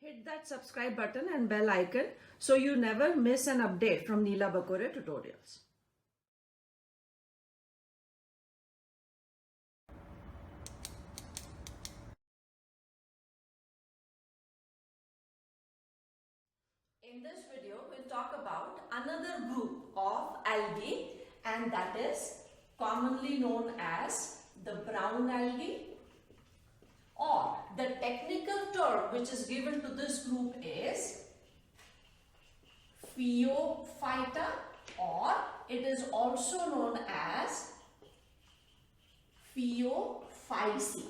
Hit that subscribe button and bell icon so you never miss an update from Neela Bakore tutorials. In this video, we'll talk about another group of algae, and that is commonly known as the brown algae, or the technical term which is given to this group is Phaeophyta, or it is also known as Phaeophyce.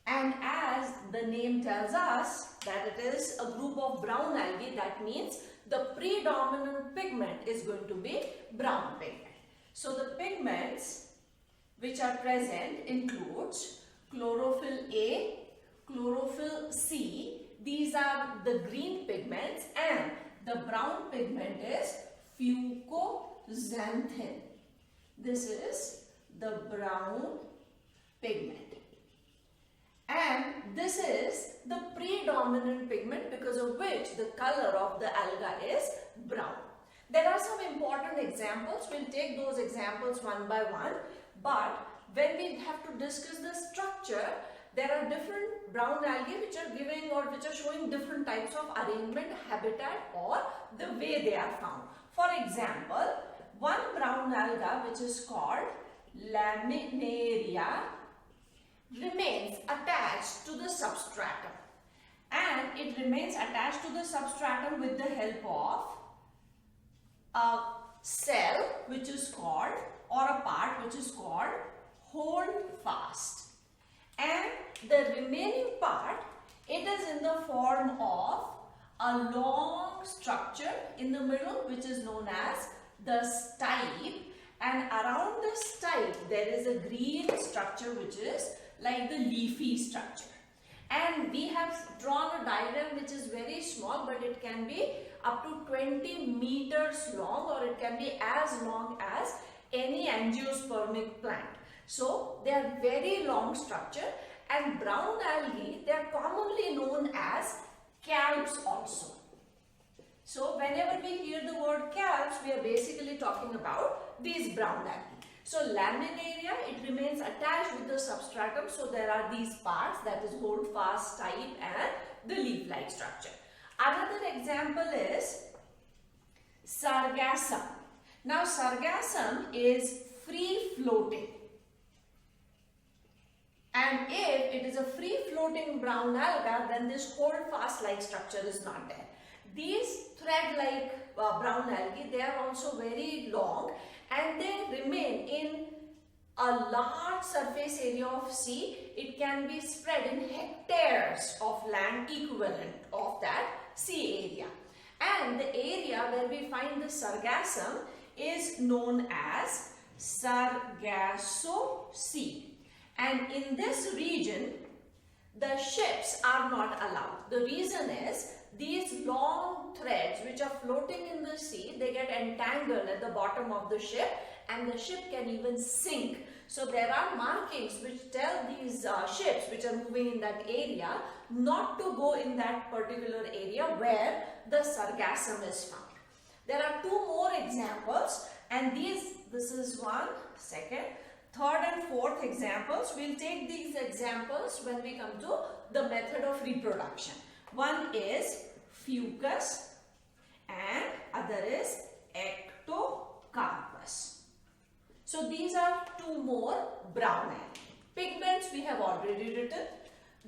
And as the name tells us that it is a group of brown algae, that means the predominant pigment is going to be brown pigment. So the pigments which are present includes chlorophyll A, chlorophyll C. These are the green pigments, and the brown pigment is Fucoxanthin. This is the brown pigment. And this is the predominant pigment because of which the color of the alga is brown. There are some important examples. We'll take those examples one by one. But when we have to discuss the structure, there are different brown algae which are giving or which are showing different types of arrangement, habitat, or the way they are found. For example, one brown alga which is called Laminaria remains attached to the substratum, and it remains attached to the substratum with the help of a cell which is called, or a part which is called holdfast, and the remaining part, it is in the form of a long structure in the middle which is known as the stipe, and around the stipe there is a green structure which is like the leafy structure. And we have drawn a diagram which is very small, but it can be up to 20 meters long, or it can be as long as any angiospermic plant. So they are very long structure, and brown algae, they are commonly known as kelps also. So whenever we hear the word kelps, we are basically talking about these brown algae. So laminaria, it remains attached with the substratum. So there are these parts, that is holdfast, stipe, and the leaf-like structure. Another example is Sargassum. Now Sargassum is free floating, and if it is a free floating brown alga, then this holdfast like structure is not there. These thread like brown algae, they are also very long, and they remain in a large surface area of sea. It can be spread in hectares of land equivalent of that sea area. And the area where we find the Sargassum is known as Sargasso Sea. And in this region, the ships are not allowed. The reason is these long threads which are floating in the sea, they get entangled at the bottom of the ship, and the ship can even sink. So there are markings which tell these ships which are moving in that area not to go in that particular area where the Sargassum is found. There are two more examples, and this is one, second, third and fourth examples. We'll take these examples when we come to the method of reproduction. One is Fucus and other is Ectocarpus. So these are two more brown algae. Pigments we have already written.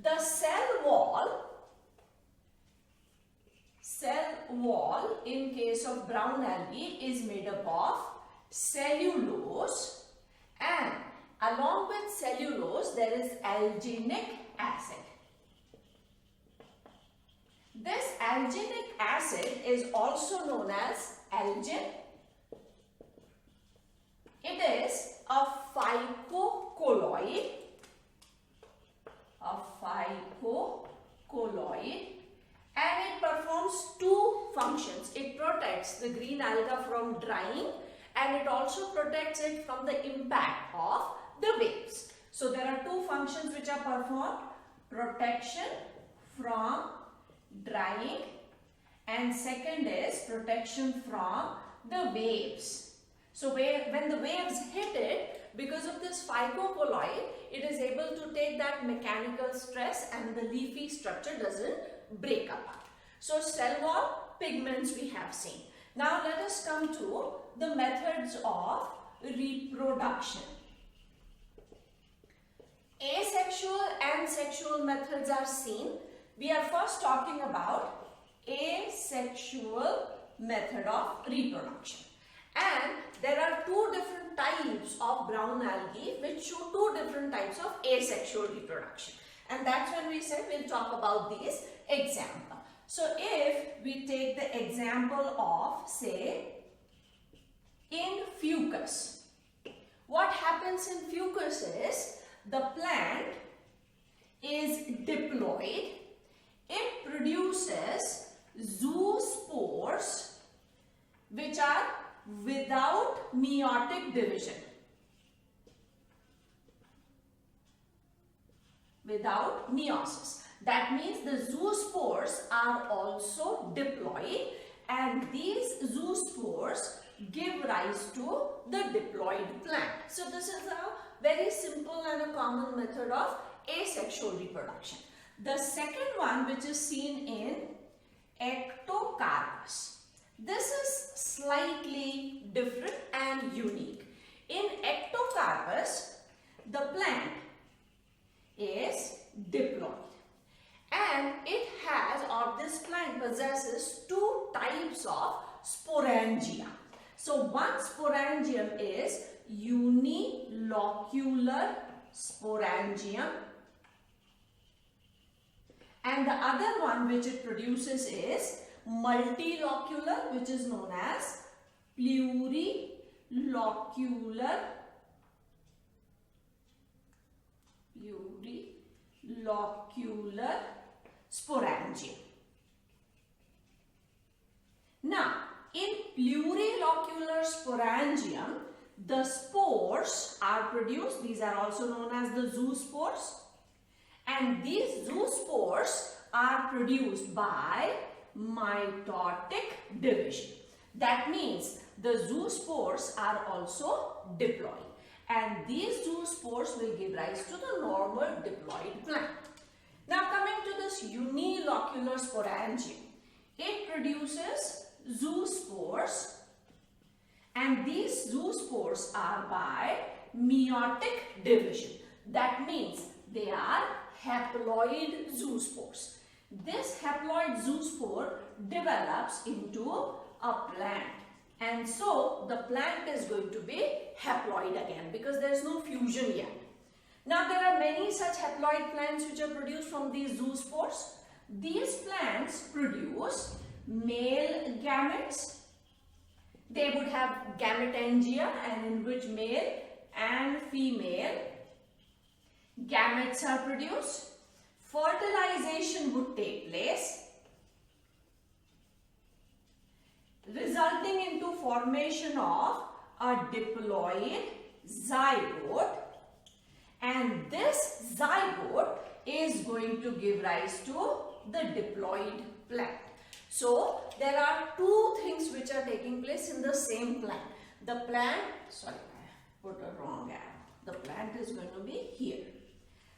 The cell wall in case of brown algae is made up of cellulose, and along with cellulose there is alginic acid. This alginic acid is also known as algin. It is a phycocolloid, and it performs two functions. It protects the green alga from drying, and it also protects it from the impact of the waves. So there are two functions which are performed: protection from drying, and second is protection from the waves. So when the waves hit it, because of this phycocolloid, it is able to take that mechanical stress and the leafy structure doesn't break apart. So cell wall, pigments we have seen. Now let us come to the methods of reproduction. Asexual and sexual methods are seen. We are first talking about asexual method of reproduction. And there are two different types of brown algae which show two different types of asexual reproduction. And that's when we said we'll talk about these examples. So if we take the example of, say, in Fucus, what happens in Fucus is the plant is diploid. It produces zoospores which are without meiotic division. Without meiosis. That means the zoospores are also diploid, and these zoospores give rise to the diploid plant. So this is a very simple and a common method of asexual reproduction. The second one, which is seen in Ectocarpus, this is slightly different and unique. In Ectocarpus, the plant is diploid. And it has, or this plant possesses, two types of sporangia. So one sporangium is unilocular sporangium, and the other one which it produces is multilocular, which is known as plurilocular sporangium. Now, in plurilocular sporangium, the spores are produced. These are also known as the zoospores. And these zoospores are produced by mitotic division. That means the zoospores are also diploid. And these zoospores will give rise to the normal diploid plant. Now coming to this unilocular sporangium, it produces zoospores, and these zoospores are by meiotic division. That means they are haploid zoospores. This haploid zoospore develops into a plant, and so the plant is going to be haploid again because there is no fusion yet. Now there are many such haploid plants which are produced from these zoospores. These plants produce male gametes. They would have gametangia, and in which male and female gametes are produced. Fertilization would take place, resulting into formation of a diploid zygote, and this zygote is going to give rise to the diploid plant. So there are two things which are taking place in the same plant. The plant, sorry, I put a wrong arrow. The plant is going to be here.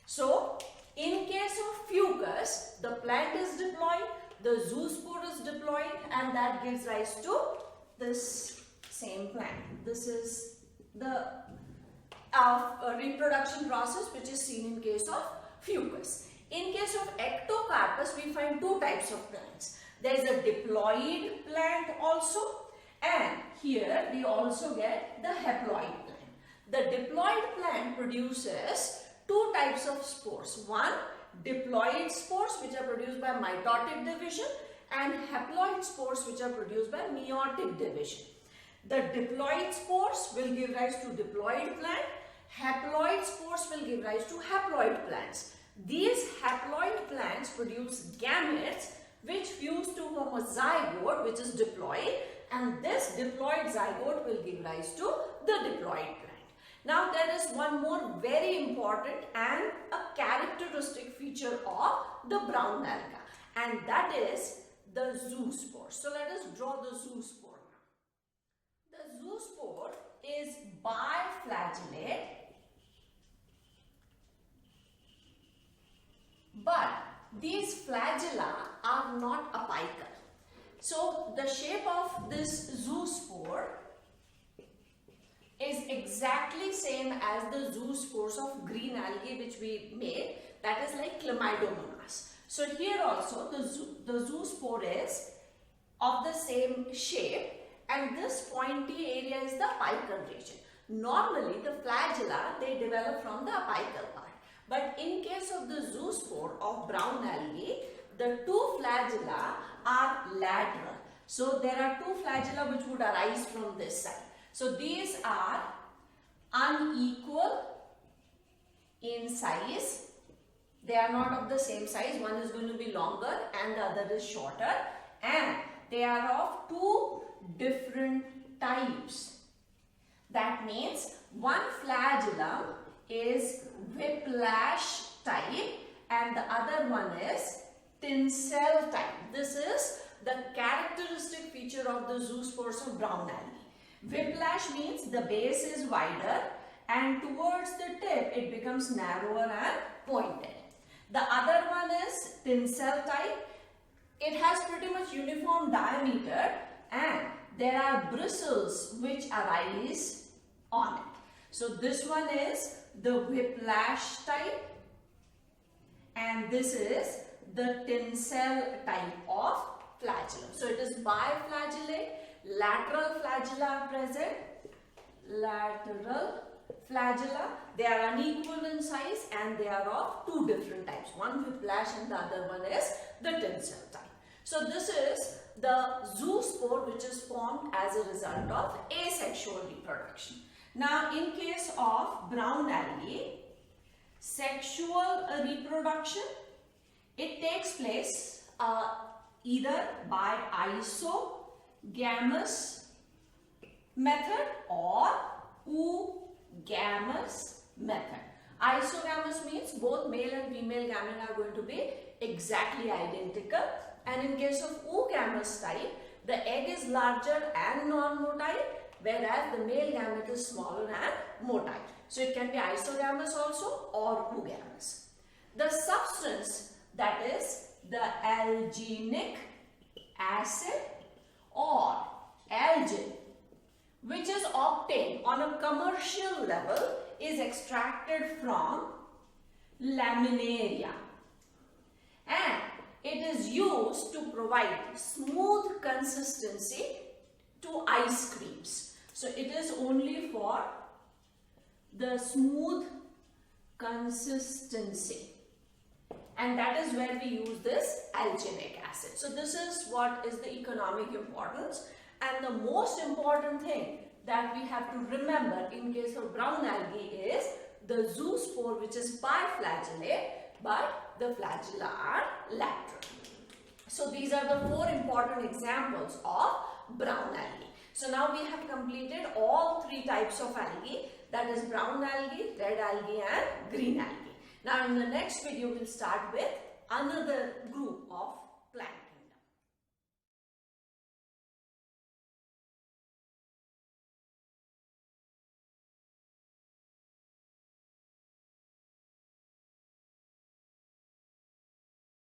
So in case of Fucus, the plant is diploid, the zoospore is diploid, and that gives rise to this same plant. This is the reproduction process which is seen in case of Fucus. In case of Ectocarpus, we find two types of plants. There is a diploid plant also, and here we also get the haploid plant. The diploid plant produces two types of spores. One, diploid spores which are produced by mitotic division, and haploid spores which are produced by meiotic division. The diploid spores will give rise to diploid plant. Haploid spores will give rise to haploid plants. These haploid plants produce gametes which fuse to form a zygote which is diploid, and this diploid zygote will give rise to the diploid plant. Now there is one more very important and a characteristic feature of the brown alga, and that is the zoospore. So let us draw the zoospore. The zoospore is biflagellate, but these flagella are not apical. So the shape of this zoospore is exactly same as the zoospores of green algae which we made, that is like Chlamydomonas. So here also the zoospore is of the same shape, and this pointy area is the apical region. Normally the flagella, they develop from the apical part, but in case of the zoospore of brown algae, the two flagella are lateral. So there are two flagella which would arise from this side. So these are unequal in size. They are not of the same size. One is going to be longer and the other is shorter, and they are of two different types. That means one flagellum is whiplash type and the other one is tinsel type. This is the characteristic feature of the zoospores of brown algae. Whiplash means the base is wider and towards the tip it becomes narrower and pointed. The other one is tinsel type. It has pretty much uniform diameter and there are bristles which arise on it. So this one is the whiplash type and this is the tinsel type of flagellum. So it is biflagellate, lateral flagella are present, lateral flagella, they are unequal in size and they are of two different types. One whiplash and the other one is the tinsel type. So this is the zoospore which is formed as a result of asexual reproduction. Now in case of brown algae, sexual reproduction, it takes place either by isogamous method or oogamous method. Isogamous means both male and female gamete are going to be exactly identical, and in case of oogamous type, the egg is larger and non-motile, whereas the male gamete is smaller and motile. So it can be isogamous also or oogamous. The substance, that is the alginic acid or algin, which is obtained on a commercial level, is extracted from Laminaria and it is used to provide smooth consistency to ice creams. So it is only for the smooth consistency, and that is where we use this alginic acid. So this is what is the economic importance, and the most important thing that we have to remember in case of brown algae is the zoospore, which is biflagellate, but the flagella are lateral. So these are the four important examples of brown algae. So now we have completed all three types of algae, that is brown algae, red algae and green algae. Now in the next video we'll start with another